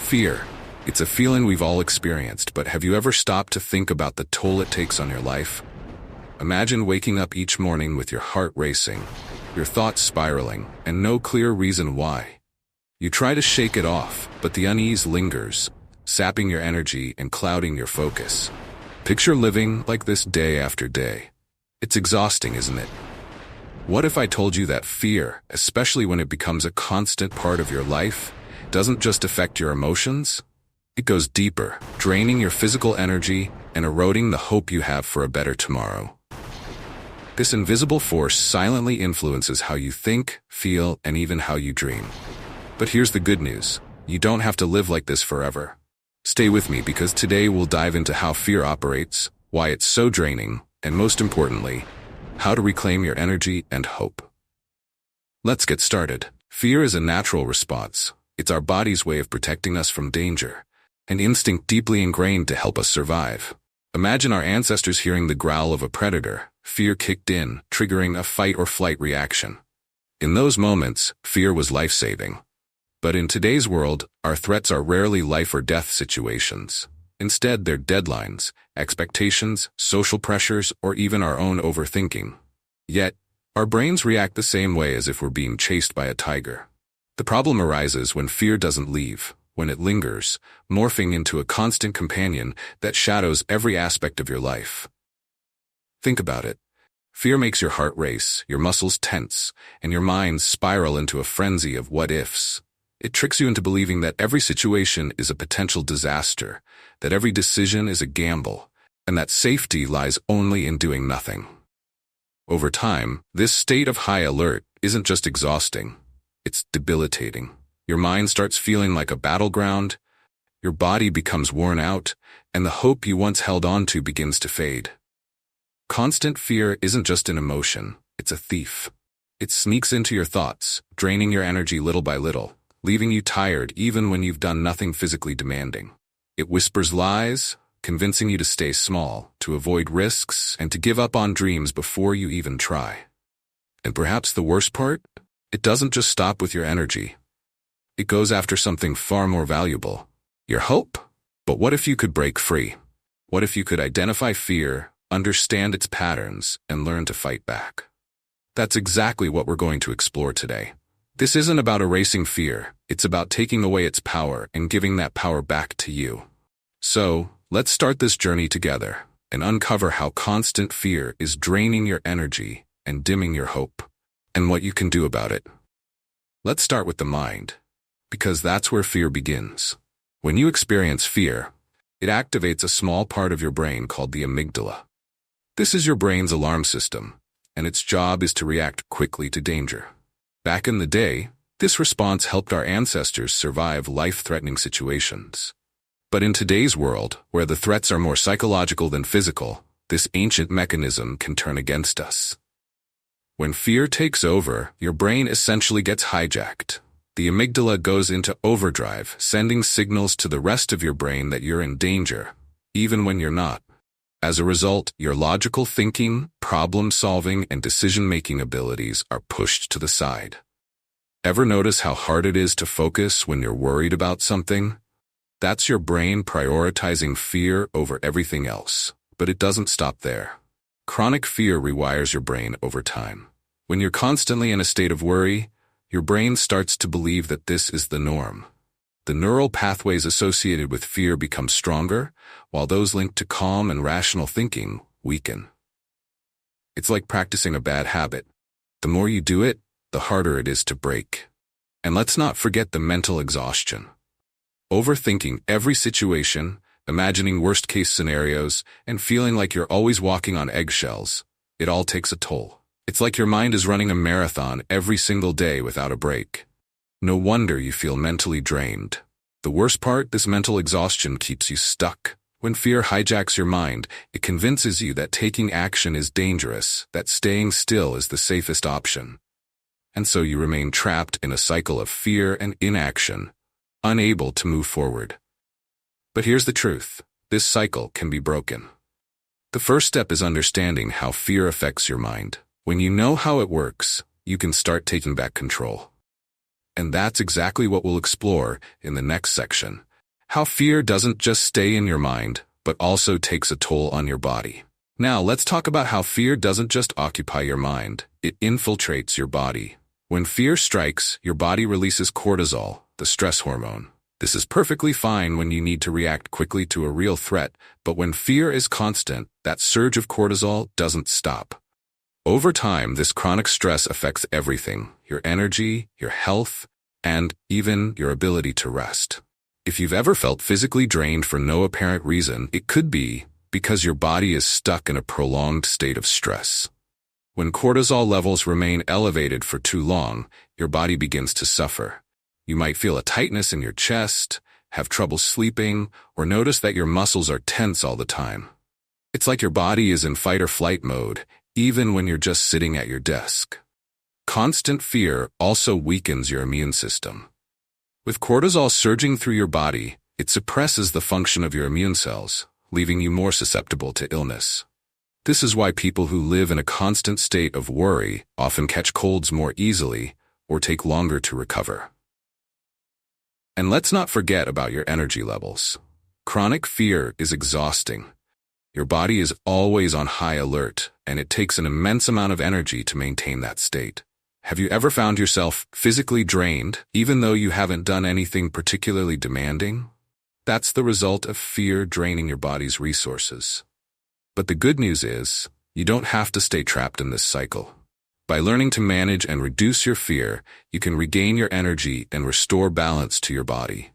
Fear. It's a feeling we've all experienced, but have you ever stopped to think about the toll it takes on your life? Imagine waking up each morning with your heart racing, your thoughts spiraling, and no clear reason why. You try to shake it off, but the unease lingers, sapping your energy and clouding your focus. Picture living like this day after day. It's exhausting, isn't it? What if I told you that fear, especially when it becomes a constant part of your life, doesn't just affect your emotions? It goes deeper, draining your physical energy and eroding the hope you have for a better tomorrow. This invisible force silently influences how you think, feel, and even how you dream. But here's the good news. You don't have to live like this forever. Stay with me because today we'll dive into how fear operates, why it's so draining, and most importantly, how to reclaim your energy and hope. Let's get started. Fear is a natural response. It's our body's way of protecting us from danger, an instinct deeply ingrained to help us survive. Imagine our ancestors hearing the growl of a predator. Fear kicked in, triggering a fight or flight reaction. In those moments, fear was life-saving. But in today's world, our threats are rarely life or death situations. Instead, they're deadlines, expectations, social pressures, or even our own overthinking. Yet, our brains react the same way as if we're being chased by a tiger. The problem arises when fear doesn't leave, when it lingers, morphing into a constant companion that shadows every aspect of your life. Think about it. Fear makes your heart race, your muscles tense, and your mind spiral into a frenzy of what-ifs. It tricks you into believing that every situation is a potential disaster, that every decision is a gamble, and that safety lies only in doing nothing. Over time, this state of high alert isn't just exhausting, it's debilitating. Your mind starts feeling like a battleground, your body becomes worn out, and the hope you once held on to begins to fade. Constant fear isn't just an emotion, it's a thief. It sneaks into your thoughts, draining your energy little by little, leaving you tired even when you've done nothing physically demanding. It whispers lies, convincing you to stay small, to avoid risks, and to give up on dreams before you even try. And perhaps the worst part? It doesn't just stop with your energy. It goes after something far more valuable, your hope. But what if you could break free? What if you could identify fear, understand its patterns, and learn to fight back? That's exactly what we're going to explore today. This isn't about erasing fear, it's about taking away its power and giving that power back to you. So, let's start this journey together and uncover how constant fear is draining your energy and dimming your hope, and what you can do about it. Let's start with the mind, because that's where fear begins. When you experience fear, it activates a small part of your brain called the amygdala. This is your brain's alarm system, and its job is to react quickly to danger. Back in the day, this response helped our ancestors survive life-threatening situations. But in today's world, where the threats are more psychological than physical, this ancient mechanism can turn against us. When fear takes over, your brain essentially gets hijacked. The amygdala goes into overdrive, sending signals to the rest of your brain that you're in danger, even when you're not. As a result, your logical thinking, problem-solving, and decision-making abilities are pushed to the side. Ever notice how hard it is to focus when you're worried about something? That's your brain prioritizing fear over everything else. But it doesn't stop there. Chronic fear rewires your brain over time. When you're constantly in a state of worry, your brain starts to believe that this is the norm. The neural pathways associated with fear become stronger, while those linked to calm and rational thinking weaken. It's like practicing a bad habit. The more you do it, the harder it is to break. And let's not forget the mental exhaustion. Overthinking every situation, imagining worst-case scenarios, and feeling like you're always walking on eggshells, it all takes a toll. It's like your mind is running a marathon every single day without a break. No wonder you feel mentally drained. The worst part, this mental exhaustion keeps you stuck. When fear hijacks your mind, it convinces you that taking action is dangerous, that staying still is the safest option. And so you remain trapped in a cycle of fear and inaction, unable to move forward. But here's the truth. This cycle can be broken. The first step is understanding how fear affects your mind. When you know how it works, you can start taking back control. And that's exactly what we'll explore in the next section, How fear doesn't just stay in your mind, but also takes a toll on your body. Now, let's talk about how fear doesn't just occupy your mind, it infiltrates your body. When fear strikes, your body releases cortisol, the stress hormone. This is perfectly fine when you need to react quickly to a real threat, but when fear is constant, that surge of cortisol doesn't stop. Over time, this chronic stress affects everything: your energy, your health, and even your ability to rest. If you've ever felt physically drained for no apparent reason, it could be because your body is stuck in a prolonged state of stress. When cortisol levels remain elevated for too long, your body begins to suffer. You might feel a tightness in your chest, have trouble sleeping, or notice that your muscles are tense all the time. It's like your body is in fight or flight mode, even when you're just sitting at your desk. Constant fear also weakens your immune system. With cortisol surging through your body, it suppresses the function of your immune cells, leaving you more susceptible to illness. This is why people who live in a constant state of worry often catch colds more easily or take longer to recover. And let's not forget about your energy levels. Chronic fear is exhausting. Your body is always on high alert, and it takes an immense amount of energy to maintain that state. Have you ever found yourself physically drained, even though you haven't done anything particularly demanding? That's the result of fear draining your body's resources. But the good news is, you don't have to stay trapped in this cycle. By learning to manage and reduce your fear, you can regain your energy and restore balance to your body.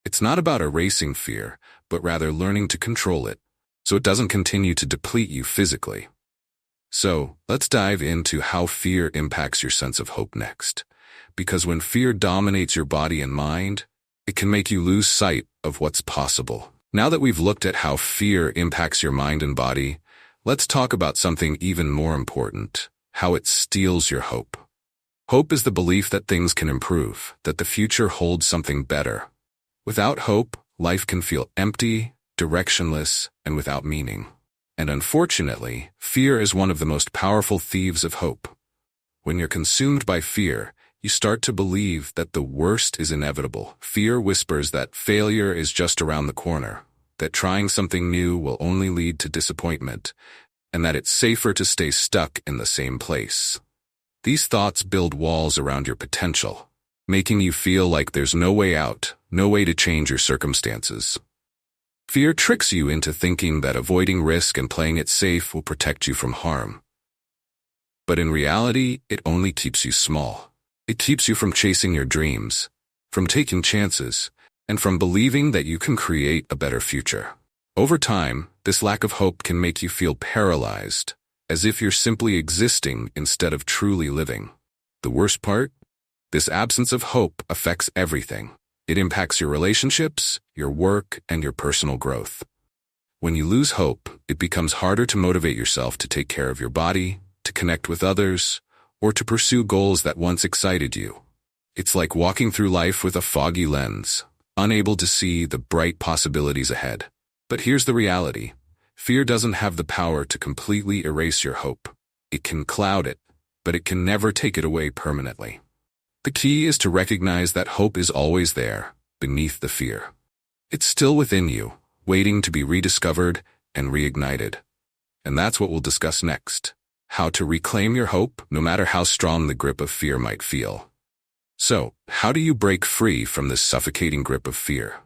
It's not about erasing fear, but rather learning to control it, so it doesn't continue to deplete you physically. So, let's dive into how fear impacts your sense of hope next. Because when fear dominates your body and mind, it can make you lose sight of what's possible. Now that we've looked at how fear impacts your mind and body, let's talk about something even more important: how it steals your hope. Hope is the belief that things can improve, that the future holds something better. Without hope, life can feel empty, directionless, and without meaning. And unfortunately, fear is one of the most powerful thieves of hope. When you're consumed by fear, you start to believe that the worst is inevitable. Fear whispers that failure is just around the corner, that trying something new will only lead to disappointment, and that it's safer to stay stuck in the same place. These thoughts build walls around your potential, making you feel like there's no way out, no way to change your circumstances. Fear tricks you into thinking that avoiding risk and playing it safe will protect you from harm. But in reality, it only keeps you small. It keeps you from chasing your dreams, from taking chances, and from believing that you can create a better future. Over time, this lack of hope can make you feel paralyzed, as if you're simply existing instead of truly living. The worst part? This absence of hope affects everything. It impacts your relationships, your work, and your personal growth. When you lose hope, it becomes harder to motivate yourself to take care of your body, to connect with others, or to pursue goals that once excited you. It's like walking through life with a foggy lens, unable to see the bright possibilities ahead. But here's the reality. Fear doesn't have the power to completely erase your hope. It can cloud it, but it can never take it away permanently. The key is to recognize that hope is always there, beneath the fear. It's still within you, waiting to be rediscovered and reignited. And that's what we'll discuss next: how to reclaim your hope, no matter how strong the grip of fear might feel. So, how do you break free from this suffocating grip of fear?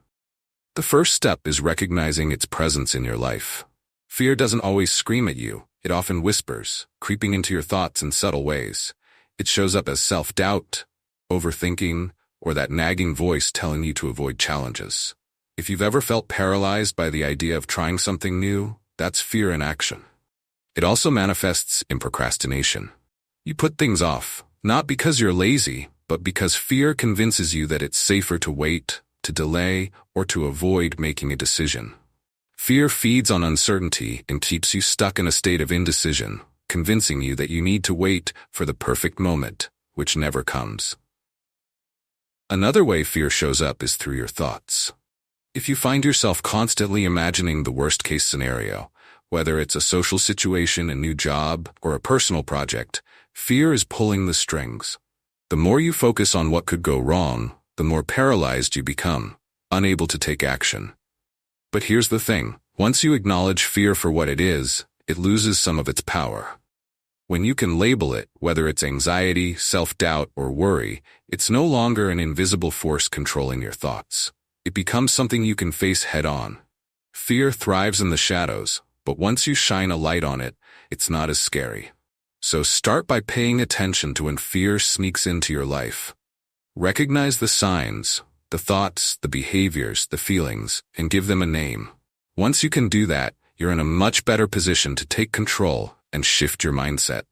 The first step is recognizing its presence in your life. Fear doesn't always scream at you. It often whispers, creeping into your thoughts in subtle ways. It shows up as self-doubt, overthinking, or that nagging voice telling you to avoid challenges. If you've ever felt paralyzed by the idea of trying something new, that's fear in action. It also manifests in procrastination. You put things off, not because you're lazy, but because fear convinces you that it's safer to wait, to delay, or to avoid making a decision. Fear feeds on uncertainty and keeps you stuck in a state of indecision, convincing you that you need to wait for the perfect moment, which never comes. Another way fear shows up is through your thoughts. If you find yourself constantly imagining the worst-case scenario, whether it's a social situation, a new job, or a personal project, fear is pulling the strings. The more you focus on what could go wrong, the more paralyzed you become, unable to take action. But here's the thing. Once you acknowledge fear for what it is, it loses some of its power. When you can label it, whether it's anxiety, self-doubt, or worry, it's no longer an invisible force controlling your thoughts. It becomes something you can face head-on. Fear thrives in the shadows, but once you shine a light on it, it's not as scary. So start by paying attention to when fear sneaks into your life. Recognize the signs, the thoughts, the behaviors, the feelings, and give them a name. Once you can do that, you're in a much better position to take control and shift your mindset.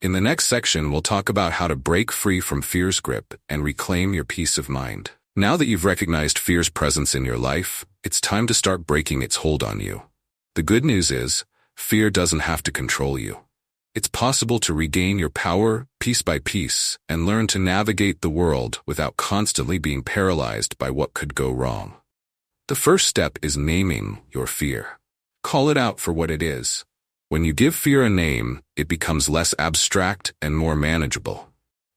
In the next section, we'll talk about how to break free from fear's grip and reclaim your peace of mind. Now that you've recognized fear's presence in your life, it's time to start breaking its hold on you. The good news is, fear doesn't have to control you. It's possible to regain your power piece by piece and learn to navigate the world without constantly being paralyzed by what could go wrong. The first step is naming your fear. Call it out for what it is. When you give fear a name, it becomes less abstract and more manageable.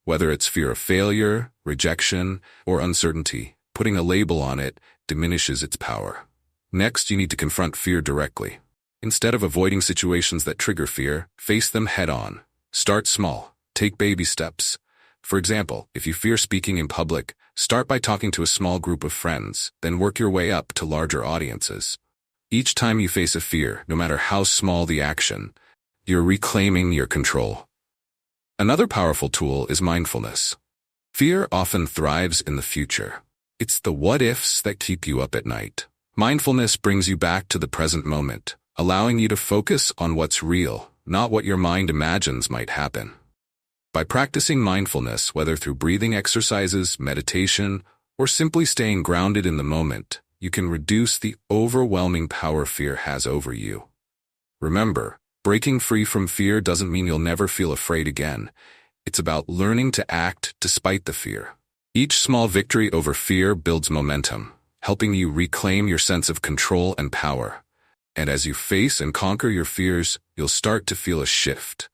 Whether it's fear of failure, rejection, or uncertainty, putting a label on it diminishes its power. Next, you need to confront fear directly. Instead of avoiding situations that trigger fear, face them head-on. Start small. Take baby steps. For example, if you fear speaking in public, start by talking to a small group of friends, then work your way up to larger audiences. Each time you face a fear, no matter how small the action, you're reclaiming your control. Another powerful tool is mindfulness. Fear often thrives in the future. It's the what-ifs that keep you up at night. Mindfulness brings you back to the present moment, allowing you to focus on what's real, not what your mind imagines might happen. By practicing mindfulness, whether through breathing exercises, meditation, or simply staying grounded in the moment, you can reduce the overwhelming power fear has over you. Remember, breaking free from fear doesn't mean you'll never feel afraid again. It's about learning to act despite the fear. Each small victory over fear builds momentum, helping you reclaim your sense of control and power. And as you face and conquer your fears, you'll start to feel a shift,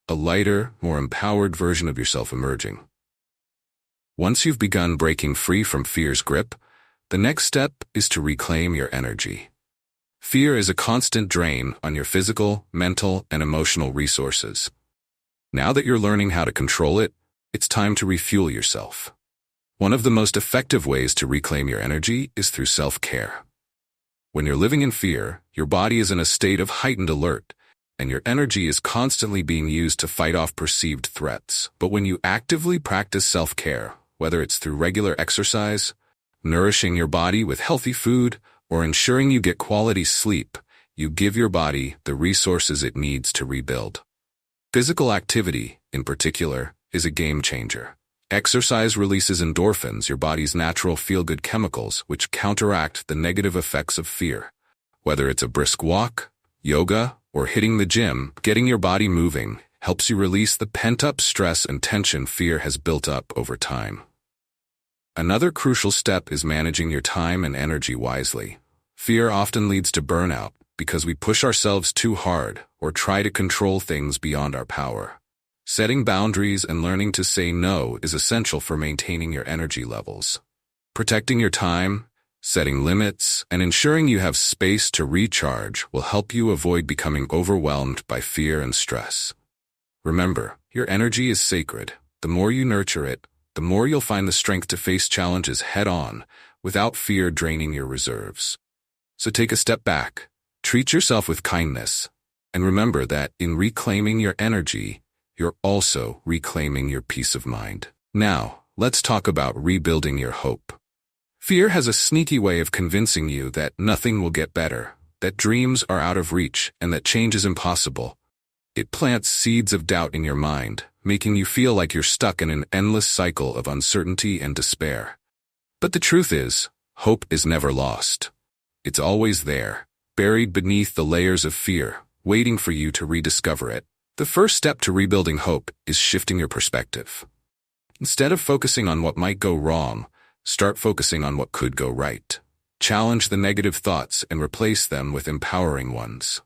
a lighter, more empowered version of yourself emerging. Once you've begun breaking free from fear's grip, the next step is to reclaim your energy. Fear is a constant drain on your physical, mental, and emotional resources. Now that you're learning how to control it, it's time to refuel yourself. One of the most effective ways to reclaim your energy is through self-care. When you're living in fear, your body is in a state of heightened alert, and your energy is constantly being used to fight off perceived threats. But when you actively practice self-care, whether it's through regular exercise, nourishing your body with healthy food, or ensuring you get quality sleep, you give your body the resources it needs to rebuild. Physical activity, in particular, is a game changer. Exercise releases endorphins, your body's natural feel-good chemicals, which counteract the negative effects of fear. Whether it's a brisk walk, yoga, or hitting the gym, getting your body moving helps you release the pent-up stress and tension fear has built up over time. Another crucial step is managing your time and energy wisely. Fear often leads to burnout because we push ourselves too hard or try to control things beyond our power. Setting boundaries and learning to say no is essential for maintaining your energy levels. Protecting your time, setting limits, and ensuring you have space to recharge will help you avoid becoming overwhelmed by fear and stress. Remember, your energy is sacred. The more you nurture it, the more you'll find the strength to face challenges head-on without fear draining your reserves. So take a step back, treat yourself with kindness, and remember that in reclaiming your energy, you're also reclaiming your peace of mind. Now, let's talk about rebuilding your hope. Fear has a sneaky way of convincing you that nothing will get better, that dreams are out of reach, and that change is impossible. It plants seeds of doubt in your mind, making you feel like you're stuck in an endless cycle of uncertainty and despair. But the truth is, hope is never lost. It's always there, buried beneath the layers of fear, waiting for you to rediscover it. The first step to rebuilding hope is shifting your perspective. Instead of focusing on what might go wrong, start focusing on what could go right. Challenge the negative thoughts and replace them with empowering ones.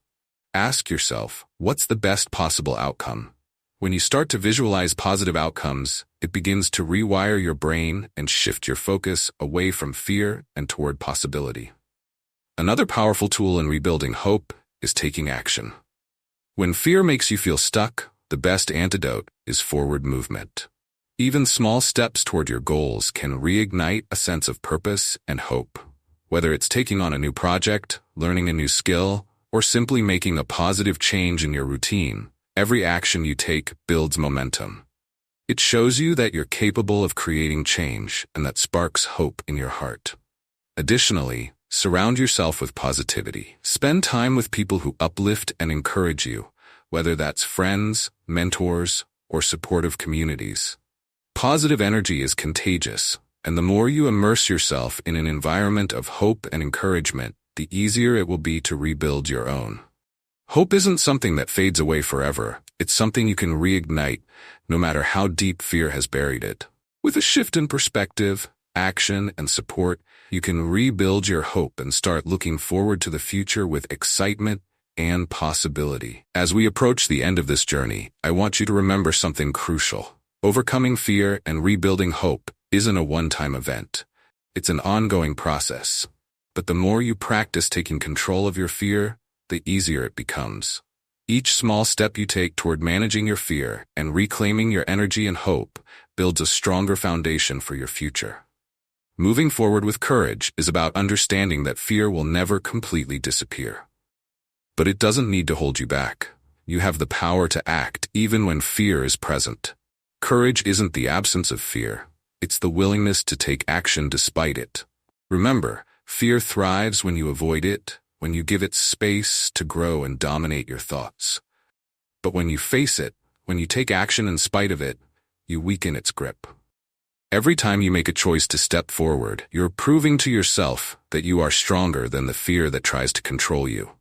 Ask yourself, what's the best possible outcome? When you start to visualize positive outcomes, it begins to rewire your brain and shift your focus away from fear and toward possibility. Another powerful tool in rebuilding hope is taking action. When fear makes you feel stuck, the best antidote is forward movement. Even small steps toward your goals can reignite a sense of purpose and hope. Whether it's taking on a new project, learning a new skill, or simply making a positive change in your routine, every action you take builds momentum. It shows you that you're capable of creating change and that sparks hope in your heart. Additionally, surround yourself with positivity. Spend time with people who uplift and encourage you, whether that's friends, mentors, or supportive communities. Positive energy is contagious, and the more you immerse yourself in an environment of hope and encouragement, the easier it will be to rebuild your own. Hope isn't something that fades away forever. It's something you can reignite, no matter how deep fear has buried it. With a shift in perspective, action, and support, you can rebuild your hope and start looking forward to the future with excitement and possibility. As we approach the end of this journey, I want you to remember something crucial. Overcoming fear and rebuilding hope isn't a one-time event. It's an ongoing process. But the more you practice taking control of your fear, the easier it becomes. Each small step you take toward managing your fear and reclaiming your energy and hope builds a stronger foundation for your future. Moving forward with courage is about understanding that fear will never completely disappear. But it doesn't need to hold you back. You have the power to act even when fear is present. Courage isn't the absence of fear. It's the willingness to take action despite it. Remember, fear thrives when you avoid it, when you give it space to grow and dominate your thoughts. But when you face it, when you take action in spite of it, you weaken its grip. Every time you make a choice to step forward, you're proving to yourself that you are stronger than the fear that tries to control you.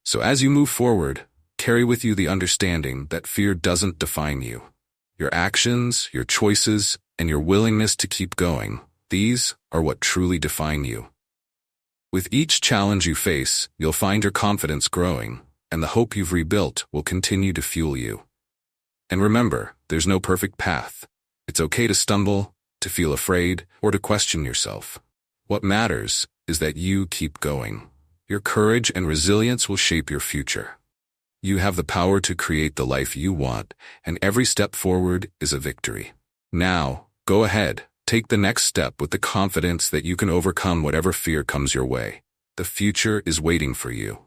So as you move forward, carry with you the understanding that fear doesn't define you. Your actions, your choices, and your willingness to keep going, these are what truly define you. With each challenge you face, you'll find your confidence growing, and the hope you've rebuilt will continue to fuel you. And remember, there's no perfect path. It's okay to stumble, to feel afraid, or to question yourself. What matters is that you keep going. Your courage and resilience will shape your future. You have the power to create the life you want, and every step forward is a victory. Now, go ahead. Take the next step with the confidence that you can overcome whatever fear comes your way. The future is waiting for you.